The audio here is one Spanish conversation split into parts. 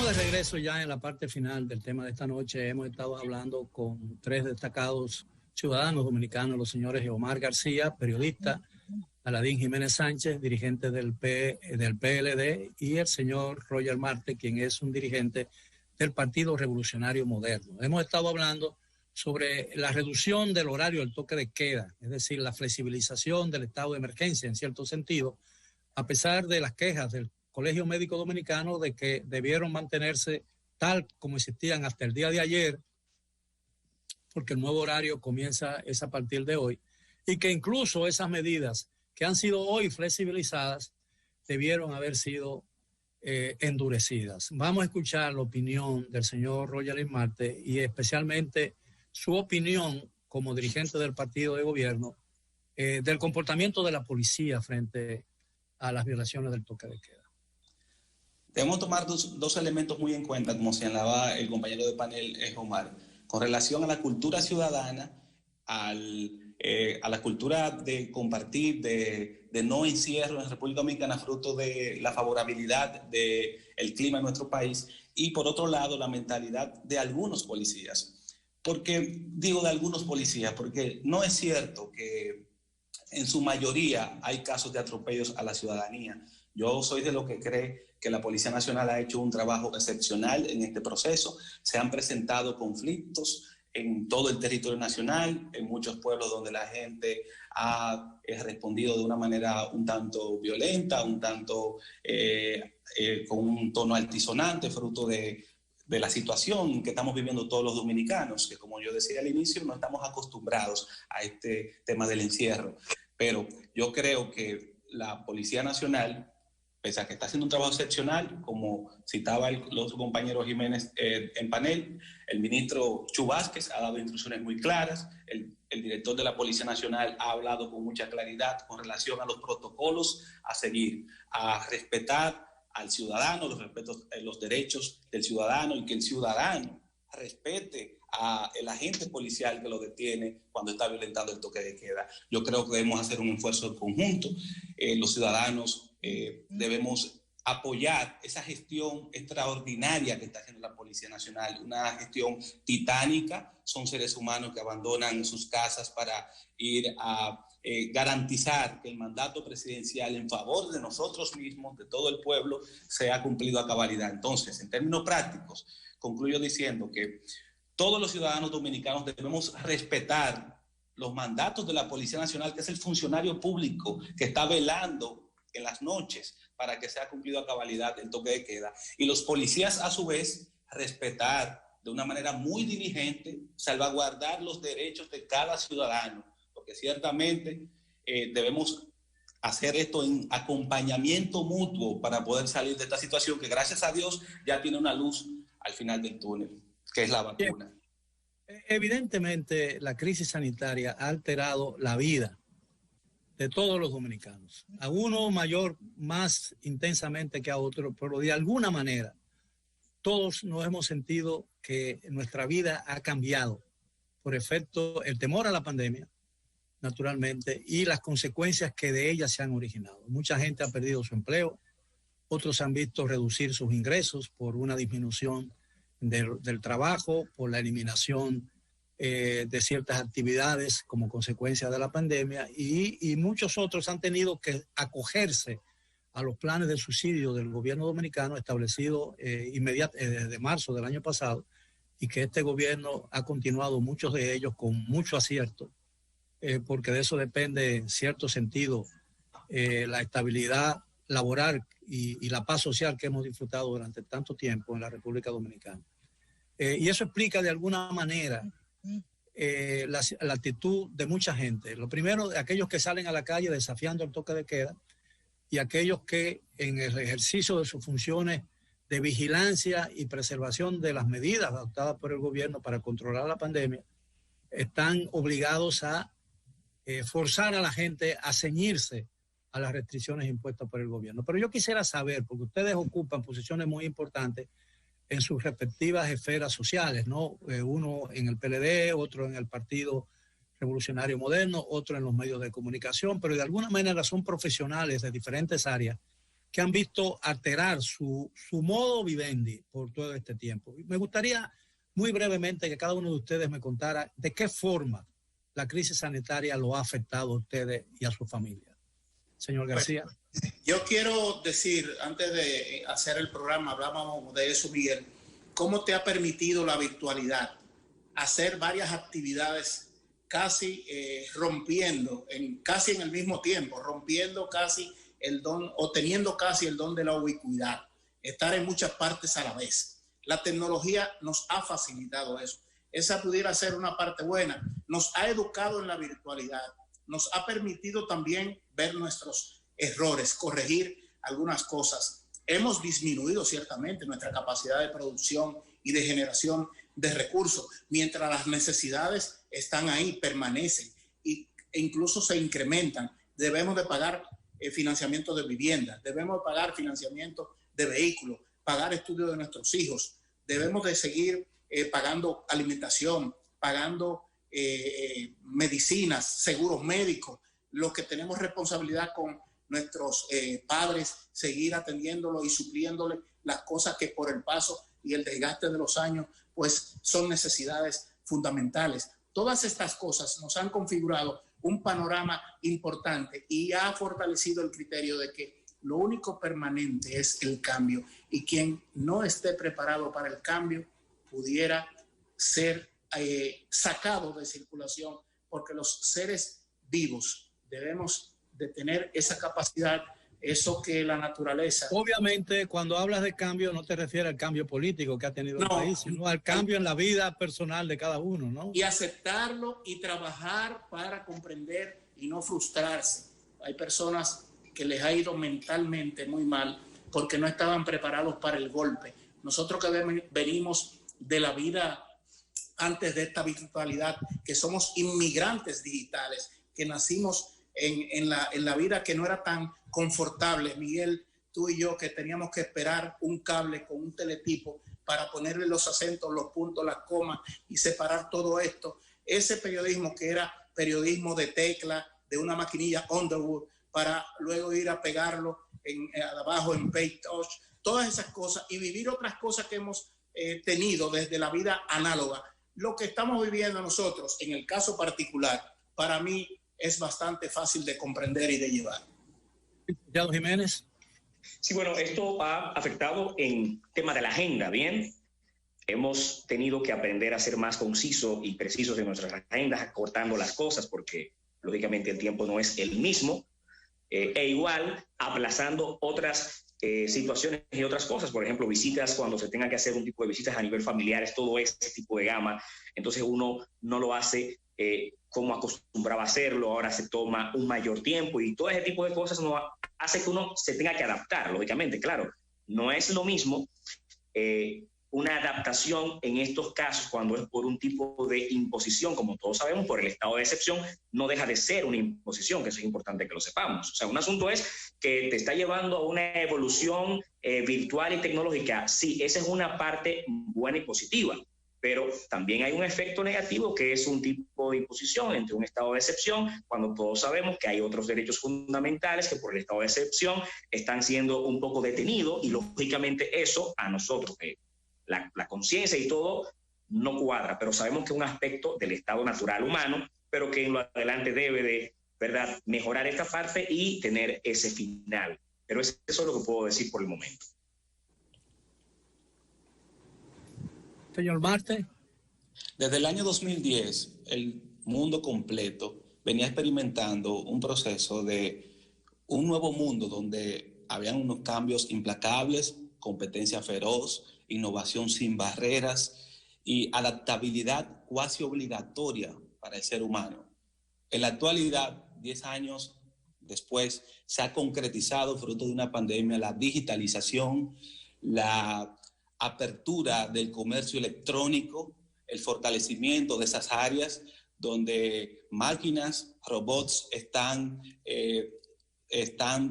De regreso ya en la parte final del tema de esta noche. Hemos estado hablando con tres destacados ciudadanos dominicanos, los señores Omar García, periodista, Aladín Jiménez Sánchez, dirigente del PLD, y el señor Roger Marte, quien es un dirigente del Partido Revolucionario Moderno. Hemos estado hablando sobre la reducción del horario del toque de queda, es decir, la flexibilización del estado de emergencia en cierto sentido, a pesar de las quejas del Colegio Médico Dominicano de que debieron mantenerse tal como existían hasta el día de ayer, porque el nuevo horario es a partir de hoy, y que incluso esas medidas que han sido hoy flexibilizadas debieron haber sido endurecidas. Vamos a escuchar la opinión del señor Roger Marte y especialmente su opinión como dirigente del partido de gobierno del comportamiento de la policía frente a las violaciones del toque de queda. Debemos tomar dos elementos muy en cuenta, como señalaba el compañero de panel Omar, con relación a la cultura ciudadana, a la cultura de compartir, de no encierro en República Dominicana, fruto de la favorabilidad del clima en nuestro país, y por otro lado la mentalidad de algunos policías. Porque digo de algunos policías, porque no es cierto que en su mayoría hay casos de atropellos a la ciudadanía. Yo soy de lo que cree que la Policía Nacional ha hecho un trabajo excepcional en este proceso. Se han presentado conflictos en todo el territorio nacional, en muchos pueblos donde la gente ha respondido de una manera un tanto violenta, un tanto con un tono altisonante, fruto de la situación que estamos viviendo todos los dominicanos, que como yo decía al inicio, no estamos acostumbrados a este tema del encierro. Pero yo creo que la Policía Nacional, pese a que está haciendo un trabajo excepcional, como citaba el otro compañero Jiménez en panel, el ministro Chu Vázquez ha dado instrucciones muy claras, el director de la Policía Nacional ha hablado con mucha claridad con relación a los protocolos a seguir, a respetar al ciudadano, los derechos del ciudadano, y que el ciudadano respete al agente policial que lo detiene cuando está violentando el toque de queda. Yo creo que debemos hacer un esfuerzo conjunto. Los ciudadanos debemos apoyar esa gestión extraordinaria que está haciendo la Policía Nacional, una gestión titánica. Son seres humanos que abandonan sus casas para ir a garantizar que el mandato presidencial en favor de nosotros mismos, de todo el pueblo, sea cumplido a cabalidad. Entonces, en términos prácticos, concluyo diciendo que todos los ciudadanos dominicanos debemos respetar los mandatos de la Policía Nacional, que es el funcionario público que está velando en las noches para que sea cumplido a cabalidad el toque de queda. Y los policías, a su vez, respetar de una manera muy diligente, salvaguardar los derechos de cada ciudadano, porque ciertamente debemos hacer esto en acompañamiento mutuo para poder salir de esta situación que, gracias a Dios, ya tiene una luz al final del túnel, que es la vacuna. Evidentemente, la crisis sanitaria ha alterado la vida de todos los dominicanos, a uno más intensamente que a otro, pero de alguna manera todos nos hemos sentido que nuestra vida ha cambiado por efecto el temor a la pandemia, naturalmente, y las consecuencias que de ella se han originado. Mucha gente ha perdido su empleo, otros han visto reducir sus ingresos por una disminución del trabajo, por la eliminación de ciertas actividades como consecuencia de la pandemia, y muchos otros han tenido que acogerse a los planes de subsidio del gobierno dominicano establecido desde marzo del año pasado, y que este gobierno ha continuado muchos de ellos con mucho acierto, porque de eso depende en cierto sentido la estabilidad laboral y la paz social que hemos disfrutado durante tanto tiempo en la República Dominicana. Y eso explica de alguna manera la actitud de mucha gente. Lo primero, de aquellos que salen a la calle desafiando el toque de queda, y aquellos que en el ejercicio de sus funciones de vigilancia y preservación de las medidas adoptadas por el gobierno para controlar la pandemia, están obligados a forzar a la gente a ceñirse a las restricciones impuestas por el gobierno. Pero yo quisiera saber, porque ustedes ocupan posiciones muy importantes en sus respectivas esferas sociales, ¿no? Uno en el PLD, otro en el Partido Revolucionario Moderno, otro en los medios de comunicación, pero de alguna manera son profesionales de diferentes áreas que han visto alterar su modo vivendi por todo este tiempo. Me gustaría muy brevemente que cada uno de ustedes me contara de qué forma la crisis sanitaria lo ha afectado a ustedes y a su familia. Señor García. Yo quiero decir, antes de hacer el programa, hablábamos de eso, Miguel, cómo te ha permitido la virtualidad hacer varias actividades casi rompiendo, casi en el mismo tiempo, rompiendo casi el don o teniendo casi el don de la ubicuidad, estar en muchas partes a la vez. La tecnología nos ha facilitado eso. Esa pudiera ser una parte buena. Nos ha educado en la virtualidad, nos ha permitido también ver nuestros errores, corregir algunas cosas. Hemos disminuido ciertamente nuestra capacidad de producción y de generación de recursos, mientras las necesidades están ahí, permanecen e incluso se incrementan. Debemos de pagar financiamiento de vivienda, debemos de pagar financiamiento de vehículos, pagar estudios de nuestros hijos, debemos de seguir pagando alimentación, pagando medicinas, seguros médicos, los que tenemos responsabilidad con nuestros padres, seguir atendiéndolos y supliéndoles las cosas que por el paso y el desgaste de los años, pues son necesidades fundamentales. Todas estas cosas nos han configurado un panorama importante y ha fortalecido el criterio de que lo único permanente es el cambio, y quien no esté preparado para el cambio pudiera ser sacado de circulación, porque los seres vivos debemos de tener esa capacidad, eso que la naturaleza... Obviamente, cuando hablas de cambio, no te refieres al cambio político que ha tenido el país, sino al cambio en la vida personal de cada uno, ¿no? Y aceptarlo y trabajar para comprender y no frustrarse. Hay personas que les ha ido mentalmente muy mal porque no estaban preparados para el golpe. Nosotros que venimos de la vida antes de esta virtualidad, que somos inmigrantes digitales, que nacimos en la vida que no era tan confortable, Miguel, tú y yo, que teníamos que esperar un cable con un teletipo para ponerle los acentos, los puntos, las comas y separar todo esto. Ese periodismo que era periodismo de tecla, de una maquinilla Underwood, para luego ir a pegarlo abajo en Page Touch, todas esas cosas, y vivir otras cosas que hemos tenido desde la vida análoga. Lo que estamos viviendo nosotros, en el caso particular, para mí es bastante fácil de comprender y de llevar. Santiago Jiménez. Sí, bueno, esto ha afectado en tema de la agenda, ¿bien? Hemos tenido que aprender a ser más concisos y precisos en nuestras agendas, acortando las cosas, porque lógicamente el tiempo no es el mismo, e igual aplazando otras situaciones y otras cosas, por ejemplo, visitas cuando se tenga que hacer un tipo de visitas a nivel familiar, todo este tipo de gama, entonces uno no lo hace como acostumbraba a hacerlo, ahora se toma un mayor tiempo y todo ese tipo de cosas no hace que uno se tenga que adaptar, lógicamente, claro, no es lo mismo una adaptación en estos casos cuando es por un tipo de imposición, como todos sabemos, por el estado de excepción, no deja de ser una imposición, que eso es importante que lo sepamos. O sea, un asunto es que te está llevando a una evolución virtual y tecnológica. Sí, esa es una parte buena y positiva, pero también hay un efecto negativo que es un tipo de imposición entre un estado de excepción, cuando todos sabemos que hay otros derechos fundamentales que por el estado de excepción están siendo un poco detenidos y lógicamente eso a nosotros, la conciencia y todo no cuadra, pero sabemos que es un aspecto del estado natural humano, pero que en lo adelante debe de, ¿verdad?, mejorar esta parte y tener ese final. Pero eso es lo que puedo decir por el momento. Señor Marte. Desde el año 2010, el mundo completo venía experimentando un proceso de un nuevo mundo donde habían unos cambios implacables, competencia feroz, innovación sin barreras y adaptabilidad cuasi obligatoria para el ser humano. En la actualidad, 10 años después, se ha concretizado, fruto de una pandemia, la digitalización, la apertura del comercio electrónico, el fortalecimiento de esas áreas donde máquinas, robots están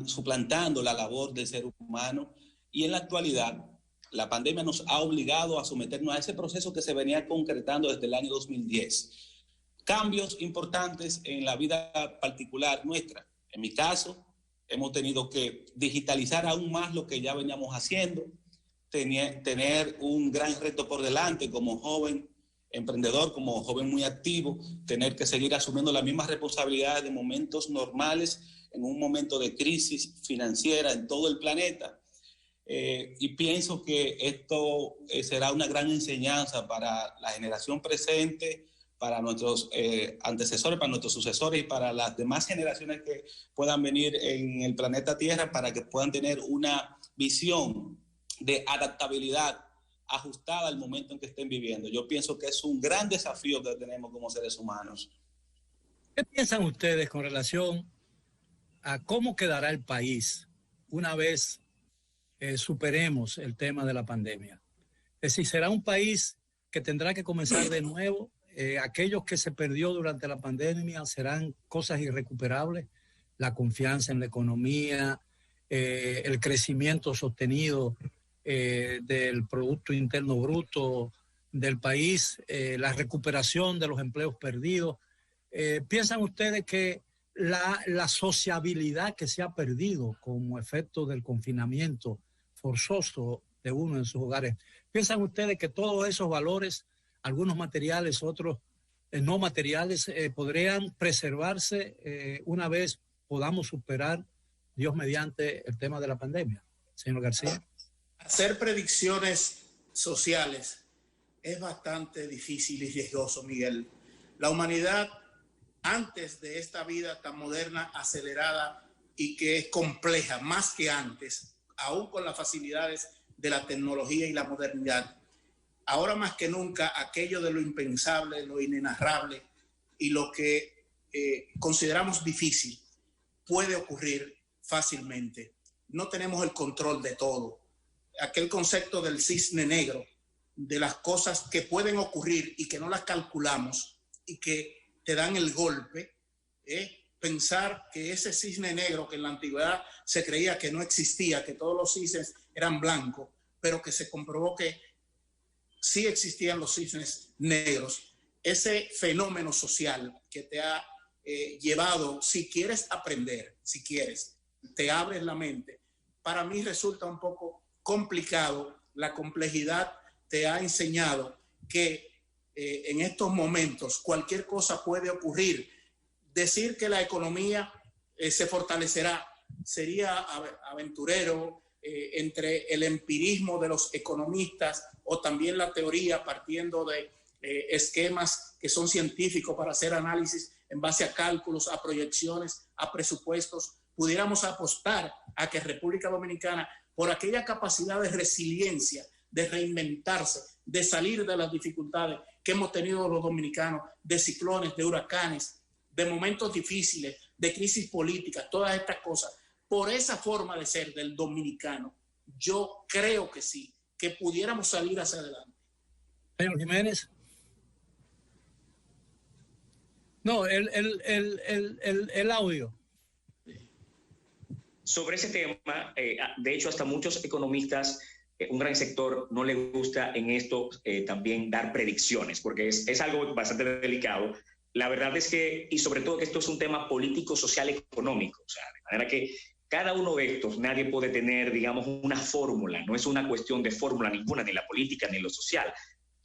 suplantando la labor del ser humano. Y en la actualidad, la pandemia nos ha obligado a someternos a ese proceso que se venía concretando desde el año 2010. Cambios importantes en la vida particular nuestra. En mi caso, hemos tenido que digitalizar aún más lo que ya veníamos haciendo, tener un gran reto por delante como joven emprendedor, como joven muy activo, tener que seguir asumiendo las mismas responsabilidades de momentos normales en un momento de crisis financiera en todo el planeta. Y pienso que esto será una gran enseñanza para la generación presente, para nuestros antecesores, para nuestros sucesores y para las demás generaciones que puedan venir en el planeta Tierra, para que puedan tener una visión de adaptabilidad ajustada al momento en que estén viviendo. Yo pienso que es un gran desafío que tenemos como seres humanos. ¿Qué piensan ustedes con relación a cómo quedará el país una vez superemos el tema de la pandemia? Es decir, ¿será un país que tendrá que comenzar de nuevo? Aquellos que se perdió durante la pandemia serán cosas irrecuperables, la confianza en la economía, el crecimiento sostenido del Producto Interno Bruto del país, la recuperación de los empleos perdidos. ¿Piensan ustedes que la sociabilidad que se ha perdido como efecto del confinamiento forzoso de uno en sus hogares, piensan ustedes que todos esos valores, algunos materiales, otros no materiales, podrían preservarse una vez podamos superar, Dios mediante, el tema de la pandemia? Señor García. Hacer predicciones sociales es bastante difícil y riesgoso, Miguel. La humanidad, antes de esta vida tan moderna, acelerada y que es compleja, más que antes, aún con las facilidades de la tecnología y la modernidad, ahora más que nunca, aquello de lo impensable, lo inenarrable y lo que consideramos difícil puede ocurrir fácilmente. No tenemos el control de todo. Aquel concepto del cisne negro, de las cosas que pueden ocurrir y que no las calculamos y que te dan el golpe, pensar que ese cisne negro que en la antigüedad se creía que no existía, que todos los cisnes eran blancos, pero que se comprobó que sí existían los cisnes negros, ese fenómeno social que te ha llevado, si quieres aprender, si quieres, te abres la mente, para mí resulta un poco complicado. La complejidad te ha enseñado que en estos momentos cualquier cosa puede ocurrir. Decir que la economía se fortalecerá sería aventurero, entre el empirismo de los economistas o también la teoría partiendo de esquemas que son científicos para hacer análisis en base a cálculos, a proyecciones, a presupuestos. Pudiéramos apostar a que República Dominicana, por aquella capacidad de resiliencia, de reinventarse, de salir de las dificultades que hemos tenido los dominicanos, de ciclones, de huracanes, de momentos difíciles, de crisis política, todas estas cosas, por esa forma de ser del dominicano, yo creo que sí, que pudiéramos salir hacia adelante. Señor Jiménez. No, el audio. Sobre ese tema, de hecho, hasta muchos economistas, un gran sector, no le gusta en esto también dar predicciones, porque es algo bastante delicado. La verdad es que, y sobre todo que esto es un tema político, social, económico, o sea, de manera que cada uno de estos, nadie puede tener, digamos, una fórmula, no es una cuestión de fórmula ninguna, ni la política, ni lo social,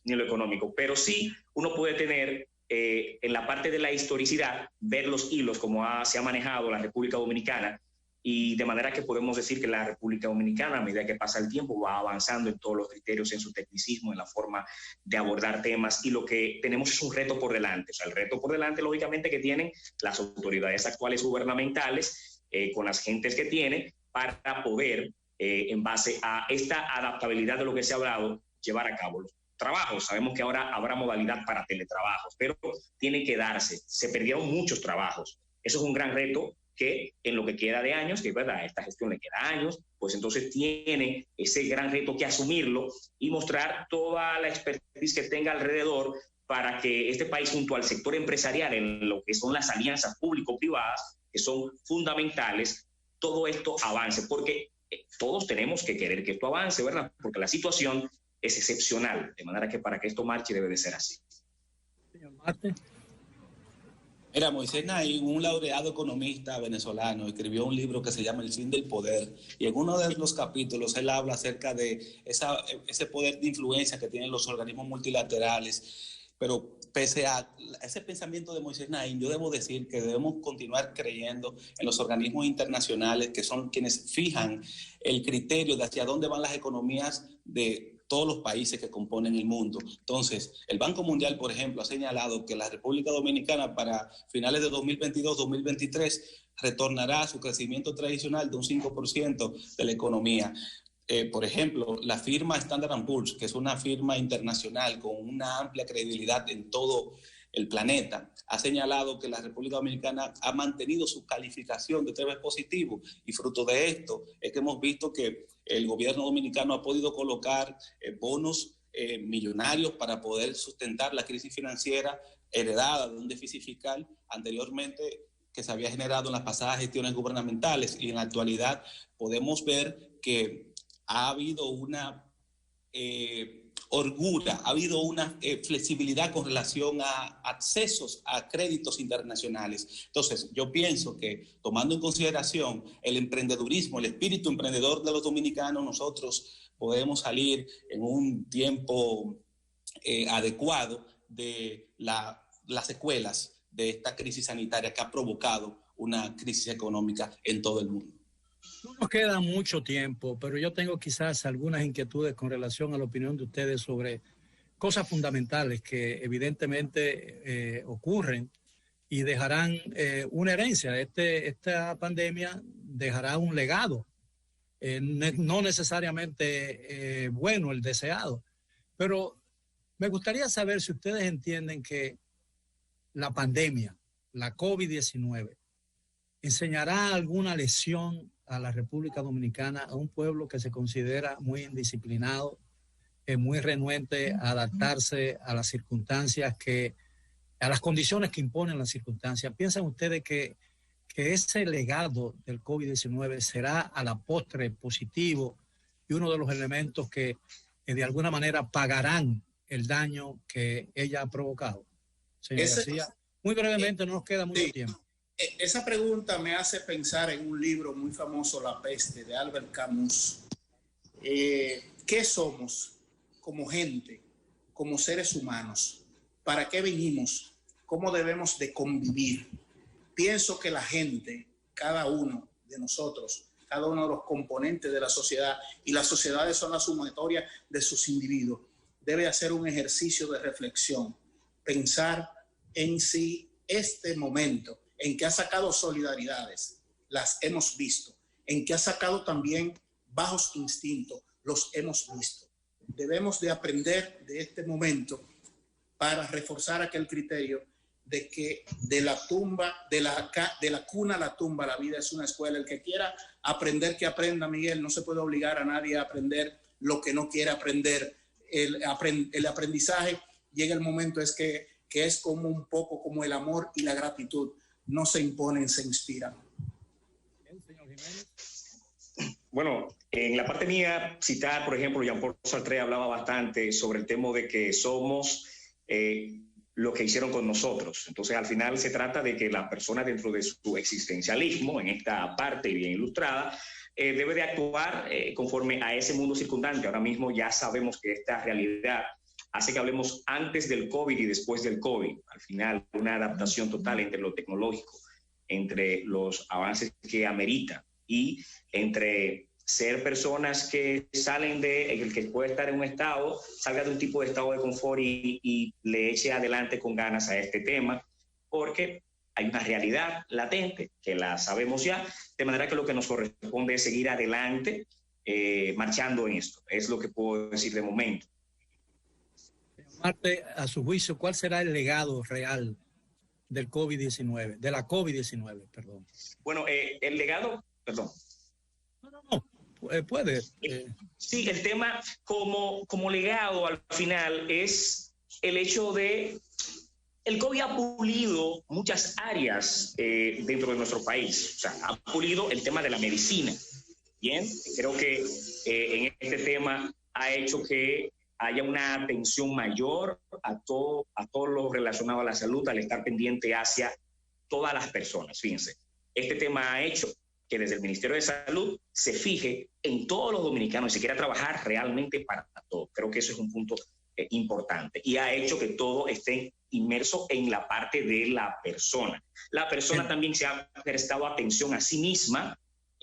ni lo económico, pero sí uno puede tener en la parte de la historicidad, ver los hilos como se ha manejado la República Dominicana, y de manera que podemos decir que la República Dominicana, a medida que pasa el tiempo, va avanzando en todos los criterios, en su tecnicismo, en la forma de abordar temas, y lo que tenemos es un reto por delante. O sea, el reto por delante, lógicamente, que tienen las autoridades actuales gubernamentales, con las gentes que tienen, para poder, en base a esta adaptabilidad de lo que se ha hablado, llevar a cabo los trabajos. Sabemos que ahora habrá modalidad para teletrabajos, pero tiene que darse. Se perdieron muchos trabajos. Eso es un gran reto que en lo que queda de años, que es verdad, a esta gestión le queda años, pues entonces tiene ese gran reto que asumirlo y mostrar toda la expertise que tenga alrededor para que este país, junto al sector empresarial, en lo que son las alianzas público-privadas, que son fundamentales, todo esto avance, porque todos tenemos que querer que esto avance, ¿verdad? Porque la situación es excepcional, de manera que para que esto marche debe de ser así. Señor Marte. Mira, Moisés Naín, un laureado economista venezolano, escribió un libro que se llama El fin del poder, y en uno de los capítulos él habla acerca de ese poder de influencia que tienen los organismos multilaterales. Pero pese a ese pensamiento de Moisés Naín, yo debo decir que debemos continuar creyendo en los organismos internacionales, que son quienes fijan el criterio de hacia dónde van las economías de todos los países que componen el mundo. Entonces, el Banco Mundial, por ejemplo, ha señalado que la República Dominicana para finales de 2022-2023 retornará a su crecimiento tradicional de un 5% de la economía. Por ejemplo, la firma Standard & Poor's, que es una firma internacional con una amplia credibilidad en todo el planeta, ha señalado que la República Dominicana ha mantenido su calificación de 3 positivo, y fruto de esto es que hemos visto que el gobierno dominicano ha podido colocar bonos millonarios para poder sustentar la crisis financiera heredada de un déficit fiscal anteriormente que se había generado en las pasadas gestiones gubernamentales, y en la actualidad podemos ver que ha habido una holgura, ha habido una flexibilidad con relación a accesos a créditos internacionales. Entonces, yo pienso que, tomando en consideración el emprendedurismo, el espíritu emprendedor de los dominicanos, nosotros podemos salir en un tiempo adecuado de las secuelas de esta crisis sanitaria que ha provocado una crisis económica en todo el mundo. No nos queda mucho tiempo, pero yo tengo quizás algunas inquietudes con relación a la opinión de ustedes sobre cosas fundamentales que evidentemente ocurren y dejarán una herencia. Esta pandemia dejará un legado, no necesariamente bueno, el deseado, pero me gustaría saber si ustedes entienden que la pandemia, la COVID-19, enseñará alguna lección a la República Dominicana, a un pueblo que se considera muy indisciplinado, muy renuente a adaptarse a las circunstancias a las condiciones que imponen las circunstancias. ¿Piensan ustedes que ese legado del COVID-19 será a la postre positivo y uno de los elementos que de alguna manera pagarán el daño que ella ha provocado? Señor García, muy brevemente, no nos queda mucho tiempo. Esa pregunta me hace pensar en un libro muy famoso, La peste, de Albert Camus. ¿Qué somos como gente, como seres humanos? ¿Para qué venimos? ¿Cómo debemos de convivir? Pienso que la gente, cada uno de nosotros, cada uno de los componentes de la sociedad, y las sociedades son la sumatoria de sus individuos, debe hacer un ejercicio de reflexión, pensar en si este momento en que ha sacado solidaridades, las hemos visto, en que ha sacado también bajos instintos, los hemos visto. Debemos de aprender de este momento para reforzar aquel criterio de que de la cuna a la tumba, la vida es una escuela. El que quiera aprender, que aprenda, Miguel. No se puede obligar a nadie a aprender lo que no quiere aprender. El aprendizaje llega el momento que es como un poco como el amor y la gratitud. No se imponen, se inspiran. Bueno, en la parte mía, citar, por ejemplo, Jean-Paul Sartre hablaba bastante sobre el tema de que somos lo que hicieron con nosotros. Entonces, al final se trata de que la persona, dentro de su existencialismo, en esta parte bien ilustrada, debe de actuar conforme a ese mundo circundante. Ahora mismo ya sabemos que esta realidad hace que hablemos antes del COVID y después del COVID. Al final, una adaptación total entre lo tecnológico, entre los avances que amerita y entre ser personas que salen el que puede estar en un estado, salga de un tipo de estado de confort y le eche adelante con ganas a este tema, porque hay una realidad latente que la sabemos ya, de manera que lo que nos corresponde es seguir adelante, marchando en esto. Es lo que puedo decir de momento. Marte, a su juicio, ¿cuál será el legado real del COVID-19, de la COVID-19, perdón? Bueno, el legado, perdón. No, puede. Sí, el tema como legado al final es el hecho de el COVID ha pulido muchas áreas dentro de nuestro país. O sea, ha pulido el tema de la medicina. Bien, creo que en este tema ha hecho que haya una atención mayor a todo lo relacionado a la salud, al estar pendiente hacia todas las personas. Fíjense, este tema ha hecho que desde el Ministerio de Salud se fije en todos los dominicanos y se quiera trabajar realmente para todos. Creo que eso es un punto importante y ha hecho que todo esté inmerso en la parte de la persona. La persona también se ha prestado atención a sí misma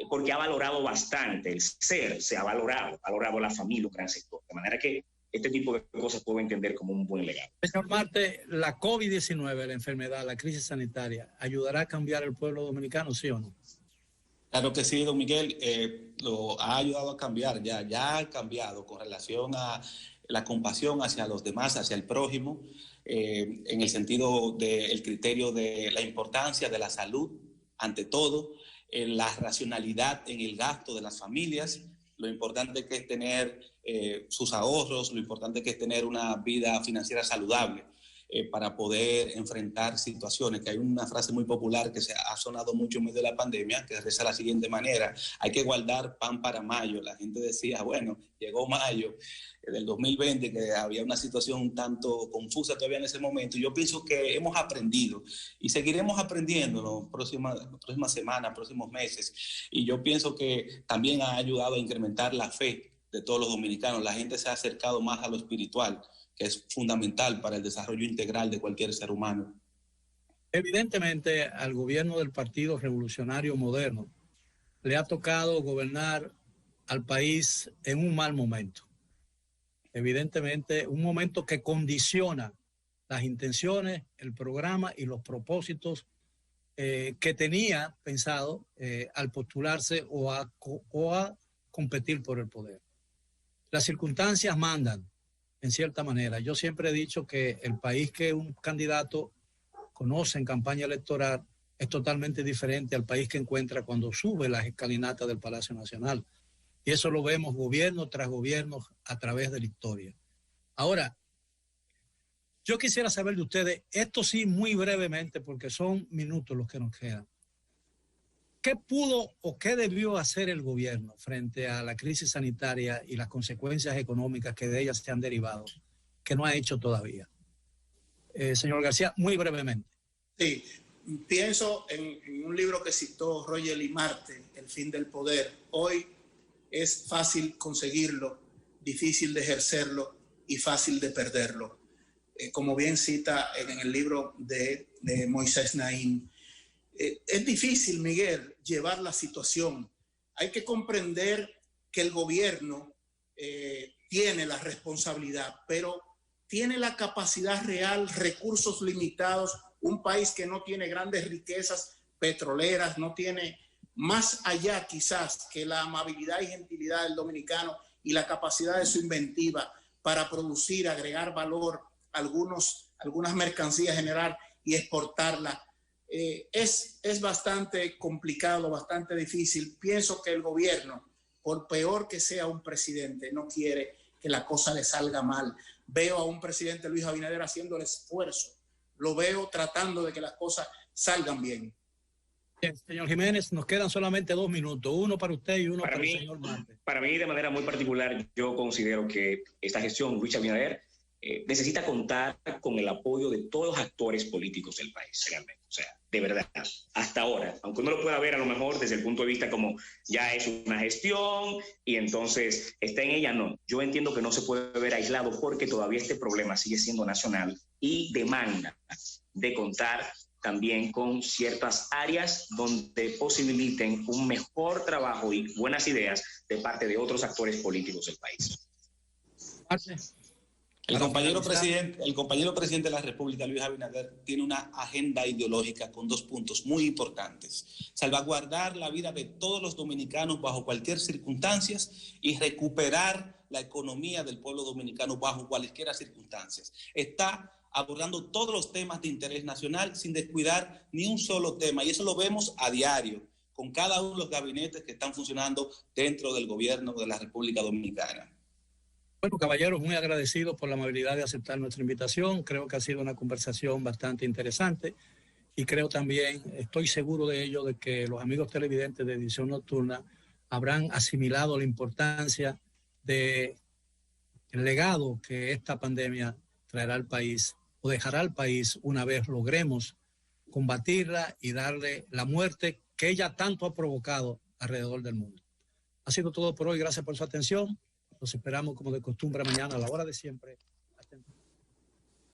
porque ha valorado bastante el ser, se ha valorado la familia, un gran sector. De manera que este tipo de cosas puedo entender como un buen legado. Señor Marte, la COVID-19, la enfermedad, la crisis sanitaria, ¿ayudará a cambiar el pueblo dominicano, sí o no? Claro que sí, don Miguel, lo ha ayudado a cambiar, ya ha cambiado con relación a la compasión hacia los demás, hacia el prójimo, en el sentido del criterio de la importancia de la salud, ante todo, la racionalidad en el gasto de las familias, lo importante que es tener sus ahorros, lo importante que es tener una vida financiera saludable para poder enfrentar situaciones, que hay una frase muy popular que se ha sonado mucho en medio de la pandemia, que reza de la siguiente manera: hay que guardar pan para mayo. La gente decía, bueno, llegó mayo del 2020, que había una situación un tanto confusa todavía en ese momento. Yo pienso que hemos aprendido y seguiremos aprendiendo en las próximas semanas, próximos meses. Y yo pienso que también ha ayudado a incrementar la fe de todos los dominicanos. La gente se ha acercado más a lo espiritual, que es fundamental para el desarrollo integral de cualquier ser humano. Evidentemente, al gobierno del Partido Revolucionario Moderno le ha tocado gobernar al país en un mal momento. Evidentemente, un momento que condiciona las intenciones, el programa y los propósitos que tenía pensado al postularse o a competir por el poder. Las circunstancias mandan, en cierta manera. Yo siempre he dicho que el país que un candidato conoce en campaña electoral es totalmente diferente al país que encuentra cuando sube las escalinatas del Palacio Nacional. Y eso lo vemos gobierno tras gobierno a través de la historia. Ahora, yo quisiera saber de ustedes, esto sí muy brevemente, porque son minutos los que nos quedan. ¿Qué pudo o qué debió hacer el gobierno frente a la crisis sanitaria y las consecuencias económicas que de ellas se han derivado, que no ha hecho todavía? Señor García, muy brevemente. Sí, pienso en un libro que citó Roger Limarte, El fin del poder. Hoy es fácil conseguirlo, difícil de ejercerlo y fácil de perderlo. Como bien cita en el libro de Moisés Naim. Es difícil, Miguel, llevar la situación. Hay que comprender que el gobierno tiene la responsabilidad, pero tiene la capacidad real, recursos limitados, un país que no tiene grandes riquezas petroleras, no tiene más allá quizás que la amabilidad y gentilidad del dominicano y la capacidad de su inventiva para producir, agregar valor a algunas mercancías, generar y exportarla. Es bastante complicado, bastante difícil. Pienso que el gobierno, por peor que sea un presidente, no quiere que la cosa le salga mal. Veo a un presidente, Luis Abinader, haciendo el esfuerzo. Lo veo tratando de que las cosas salgan bien. Bien, señor Jiménez, nos quedan solamente 2 minutos, uno para usted y uno para el señor Marte. Para mí, de manera muy particular, yo considero que esta gestión, Luis Abinader, necesita contar con el apoyo de todos los actores políticos del país, realmente. O sea, de verdad, hasta ahora, aunque uno lo pueda ver a lo mejor desde el punto de vista como ya es una gestión y entonces está en ella, no. Yo entiendo que no se puede ver aislado porque todavía este problema sigue siendo nacional y demanda de contar también con ciertas áreas donde posibiliten un mejor trabajo y buenas ideas de parte de otros actores políticos del país. El compañero presidente de la República, Luis Abinader, tiene una agenda ideológica con 2 puntos muy importantes: salvaguardar la vida de todos los dominicanos bajo cualquier circunstancia y recuperar la economía del pueblo dominicano bajo cualquier circunstancias. Está abordando todos los temas de interés nacional sin descuidar ni un solo tema, y eso lo vemos a diario con cada uno de los gabinetes que están funcionando dentro del gobierno de la República Dominicana. Bueno, caballeros, muy agradecidos por la amabilidad de aceptar nuestra invitación. Creo que ha sido una conversación bastante interesante y creo también, estoy seguro de ello, de que los amigos televidentes de Edición Nocturna habrán asimilado la importancia del legado que esta pandemia traerá al país o dejará al país una vez logremos combatirla y darle la muerte que ella tanto ha provocado alrededor del mundo. Ha sido todo por hoy. Gracias por su atención. Los esperamos como de costumbre mañana a la hora de siempre. Hasta entonces.